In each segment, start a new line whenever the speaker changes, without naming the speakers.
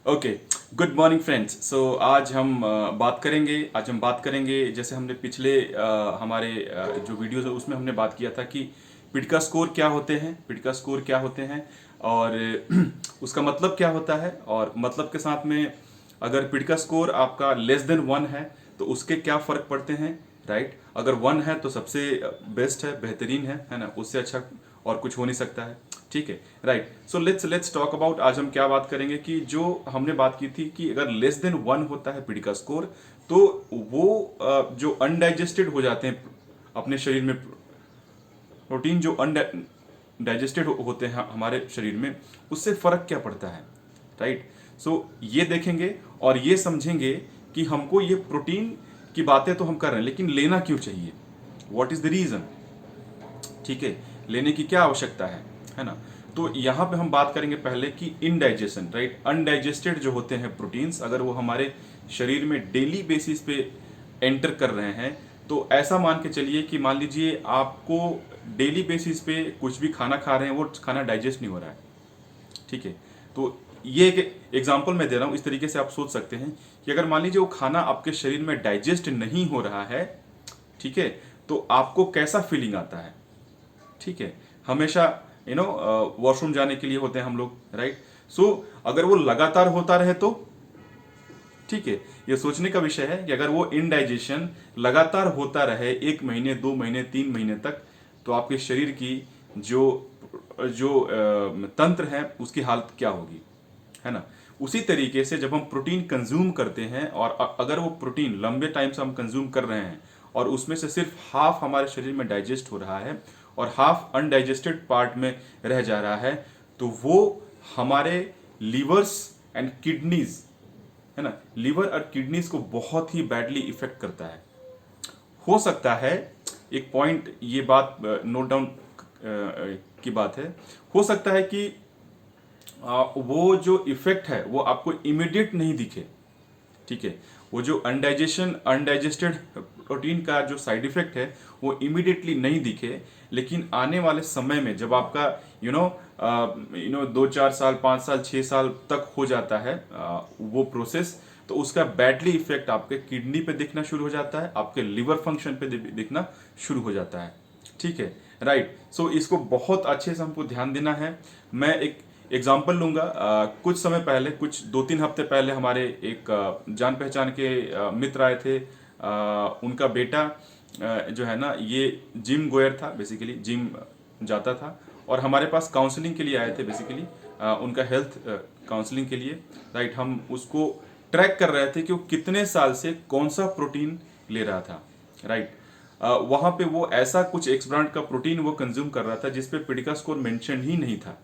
Okay, good morning friends. So आज हम बात करेंगे जैसे हमने पिछले हमारे जो वीडियोस है उसमें हमने बात किया था कि पिटका स्कोर क्या होते हैं और उसका मतलब क्या होता है, और मतलब के साथ में अगर पिटका स्कोर आपका लेस देन 1 है तो उसके क्या फर्क पड़ते हैं, राइट। अगर 1 है तो सबसे बेस्ट है, बेहतरीन है ना, उससे अच्छा और कुछ हो नहीं सकता है, ठीक है, right. So let's talk about, आज हम क्या बात करेंगे कि जो हमने बात की थी कि अगर लेस देन 1 होता है पीडी का स्कोर तो वो जो अनडाइजेस्टेड हो जाते हैं अपने शरीर में, प्रोटीन जो अनडाइजेस्टेड होते हैं हमारे शरीर में, उससे फर्क क्या पड़ता है, राइट। सो ये देखेंगे और ये समझेंगे कि हमको ये प्रोटीन की बातें तो हम कर रहे हैं लेकिन लेना क्यों चाहिए, व्हाट इज द रीजन, ठीक है, लेने की क्या आवश्यकता है ना। तो यहाँ पे हम बात करेंगे पहले कि इनडाइजेशन, राइट। अनडाइजेस्टेड जो होते हैं प्रोटीन्स, अगर वो हमारे शरीर में डेली बेसिस पे एंटर कर रहे हैं तो ऐसा मान के चलिए कि मान लीजिए आपको डेली बेसिस पे कुछ भी खाना खा रहे हैं, वो खाना डाइजेस्ट नहीं हो रहा है, ठीक है। तो ये एक एग्जाम्पल मैं दे रहा हूँ, इस तरीके से आप सोच सकते हैं कि अगर मान लीजिए वो खाना आपके शरीर में डाइजेस्ट नहीं हो रहा है, ठीक है, तो आपको कैसा फीलिंग आता है, ठीक है। हमेशा वॉशरूम जाने के लिए होते हैं हम लोग, राइट। सो अगर वो लगातार होता रहे तो ठीक है, ये सोचने का विषय है कि अगर वो इनडाइजेशन लगातार होता रहे 1 महीने 2 महीने 3 महीने तक, तो आपके शरीर की जो जो तंत्र है उसकी हालत क्या होगी, है ना। उसी तरीके से जब हम प्रोटीन कंज्यूम करते हैं और अगर वो प्रोटीन लंबे टाइम से हम कंज्यूम कर रहे हैं और उसमें से सिर्फ हाफ हमारे शरीर में डाइजेस्ट हो रहा है और हाफ अनडाइजेस्टेड पार्ट में रह जा रहा है, तो वो हमारे लीवर्स एंड किडनीज, है ना, लीवर और किडनीज को बहुत ही बैडली इफेक्ट करता है। हो सकता है, एक पॉइंट ये बात नोट डाउन की बात है, हो सकता है कि वो जो इफेक्ट है वो आपको इमीडिएट नहीं दिखे, ठीक है। वो जो अनडाइजेस्टेड प्रोटीन का जो साइड इफेक्ट है वो इमीडिएटली नहीं दिखे, लेकिन आने वाले समय में जब आपका 2 4 साल 5 साल 6 साल तक हो जाता है वो प्रोसेस, तो उसका बैडली इफेक्ट आपके किडनी पे दिखना शुरू हो जाता है, आपके लिवर फंक्शन पे दिखना शुरू हो जाता है, ठीक है, राइट। सो इसको बहुत अच्छे से हमको ध्यान देना है। मैं एक एग्जाम्पल लूंगा। कुछ समय पहले, कुछ 2 3 हफ्ते पहले हमारे एक जान पहचान के मित्र आए थे। उनका बेटा जो है ना, ये जिम गोयर था, बेसिकली जिम जाता था और हमारे पास काउंसलिंग के लिए आए थे, बेसिकली उनका हेल्थ काउंसलिंग के लिए, राइट। हम उसको ट्रैक कर रहे थे कि वो कितने साल से कौन सा प्रोटीन ले रहा था, राइट। वहां पे वो ऐसा कुछ एक्स ब्रांड का प्रोटीन वो कंज्यूम कर रहा था जिसपे पिडिका स्कोर मेंशन ही नहीं था।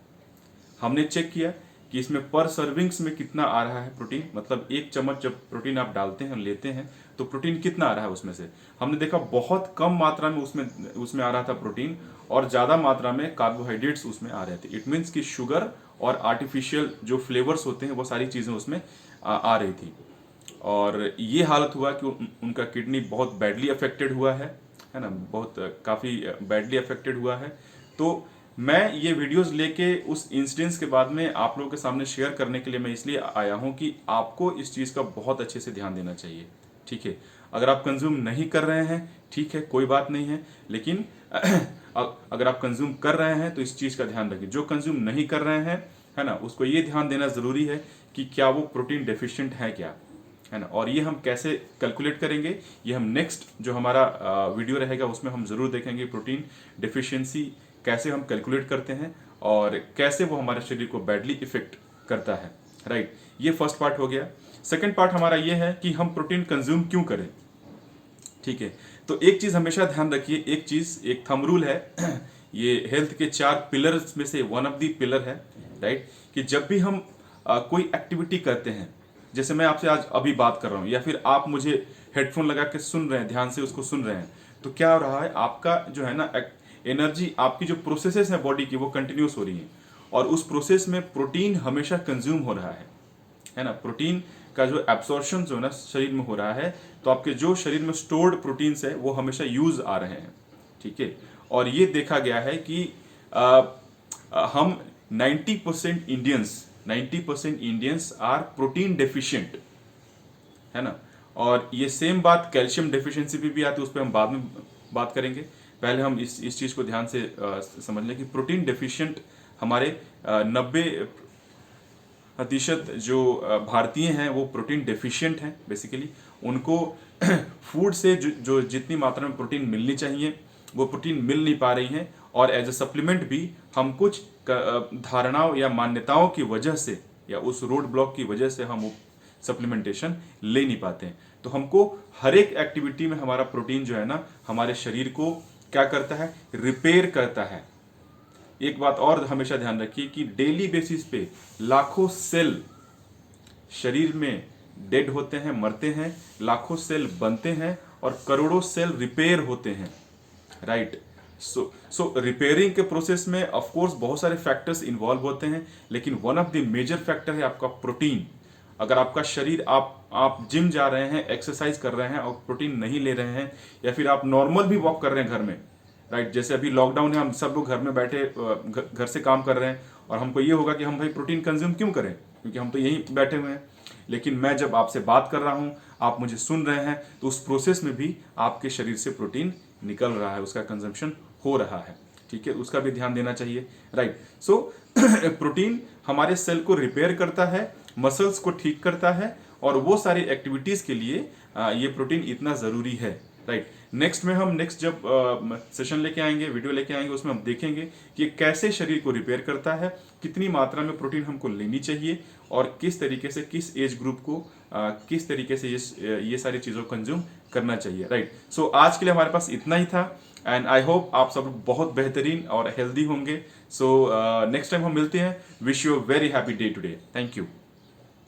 हमने चेक किया कि इसमें पर सर्विंग्स में कितना आ रहा है प्रोटीन, मतलब 1 चम्मच जब प्रोटीन आप डालते हैं लेते हैं तो प्रोटीन कितना आ रहा है उसमें से। हमने देखा बहुत कम मात्रा में उसमें आ रहा था प्रोटीन और ज़्यादा मात्रा में कार्बोहाइड्रेट्स उसमें आ रहे थे। इट मीन्स कि शुगर और आर्टिफिशियल जो फ्लेवर्स होते हैं वो सारी चीज़ें उसमें आ रही थी। और ये हालत हुआ कि उनका किडनी बहुत बैडली अफेक्टेड हुआ है ना, बहुत काफ़ी बैडली अफेक्टेड हुआ है। तो मैं ये वीडियोस लेके उस इंसिडेंस के बाद में आप लोगों के सामने शेयर करने के लिए मैं इसलिए आया हूँ कि आपको इस चीज़ का बहुत अच्छे से ध्यान देना चाहिए, ठीक है। अगर आप कंज्यूम नहीं कर रहे हैं, ठीक है, कोई बात नहीं है, लेकिन अगर आप कंज्यूम कर रहे हैं तो इस चीज़ का ध्यान रखिए। जो कंज्यूम नहीं कर रहे हैं, है ना, उसको ये ध्यान देना ज़रूरी है कि क्या वो प्रोटीन डेफिशिएंट है क्या, है ना। और ये हम कैसे कैलकुलेट करेंगे, ये हम नेक्स्ट जो हमारा वीडियो रहेगा उसमें हम ज़रूर देखेंगे। प्रोटीन डिफिशियंसी कैसे हम कैलकुलेट करते हैं और कैसे वो हमारे शरीर को बैडली इफेक्ट करता है, राइट। ये फर्स्ट पार्ट हो गया। सेकंड पार्ट हमारा ये है कि हम प्रोटीन कंज्यूम क्यों करें, ठीक है। तो एक चीज़ हमेशा ध्यान रखिए, एक थंब रूल है ये हेल्थ के 4 पिलर्स में से वन ऑफ दी पिलर है, राइट। कि जब भी हम कोई एक्टिविटी करते हैं, जैसे मैं आपसे आज अभी बात कर रहा हूँ या फिर आप मुझे हेडफोन लगा के सुन रहे हैं, ध्यान से उसको सुन रहे हैं, तो क्या हो रहा है, आपका जो है ना एनर्जी, आपकी जो प्रोसेसेस है बॉडी की वो कंटिन्यूस हो रही है और उस प्रोसेस में प्रोटीन हमेशा कंज्यूम हो रहा है ना। प्रोटीन का जो एब्सॉर्प्शन जो है ना शरीर में हो रहा है, तो आपके जो शरीर में स्टोर्ड प्रोटीन्स है वो हमेशा यूज आ रहे हैं, ठीक है। और ये देखा गया है कि हम 90% Indians 90% Indians are protein deficient, है ना। और ये सेम बात कैल्शियम डेफिशिएंसी भी आती है, उस पर हम बाद में बात करेंगे। पहले हम इस चीज़ को ध्यान से समझ लें कि प्रोटीन डेफिशिएंट हमारे 90% जो भारतीय हैं वो प्रोटीन डेफिशिएंट हैं बेसिकली। उनको फूड से जो जितनी मात्रा में प्रोटीन मिलनी चाहिए वो प्रोटीन मिल नहीं पा रही हैं, और एज अ सप्लीमेंट भी हम कुछ धारणाओं या मान्यताओं की वजह से या उस रोड ब्लॉक की वजह से हम वो सप्लीमेंटेशन ले नहीं पाते हैं। तो हमको हर एक एक्टिविटी में हमारा प्रोटीन जो है ना हमारे शरीर को क्या करता है, रिपेयर करता है। एक बात और हमेशा ध्यान रखिए कि डेली बेसिस पे लाखों सेल शरीर में डेड होते हैं, मरते हैं, लाखों सेल बनते हैं और करोड़ों सेल रिपेयर होते हैं, राइट। सो रिपेयरिंग के प्रोसेस में ऑफ कोर्स बहुत सारे फैक्टर्स इन्वॉल्व होते हैं, लेकिन one of the major factor है आपका प्रोटीन। अगर आपका शरीर आप जिम जा रहे हैं, एक्सरसाइज कर रहे हैं और प्रोटीन नहीं ले रहे हैं, या फिर आप नॉर्मल भी वॉक कर रहे हैं घर में, राइट। जैसे अभी लॉकडाउन है, हम सब लोग घर में बैठे घर से काम कर रहे हैं, और हमको ये होगा कि हम भाई प्रोटीन कंज्यूम क्यों करें, क्योंकि हम तो यहीं बैठे हुए हैं। लेकिन मैं जब आपसे बात कर रहा हूँ, आप मुझे सुन रहे हैं, तो उस प्रोसेस में भी आपके शरीर से प्रोटीन निकल रहा है, उसका कंजम्पशन हो रहा है, ठीक है। उसका भी ध्यान देना चाहिए, राइट। सो प्रोटीन हमारे सेल को रिपेयर करता है, मसल्स को ठीक करता है, और वो सारी एक्टिविटीज के लिए ये प्रोटीन इतना जरूरी है, राइट। नेक्स्ट में हम जब सेशन लेके आएंगे, वीडियो लेके आएंगे, उसमें हम देखेंगे कि कैसे शरीर को रिपेयर करता है, कितनी मात्रा में प्रोटीन हमको लेनी चाहिए, और किस तरीके से किस एज ग्रुप को किस तरीके से ये सारी चीज़ों को कंज्यूम करना चाहिए, राइट। सो आज के लिए हमारे पास इतना ही था, एंड आई होप आप सब बहुत बेहतरीन और हेल्दी होंगे। सो नेक्स्ट टाइम हम मिलते हैं। Wish you very happy day today. Thank you.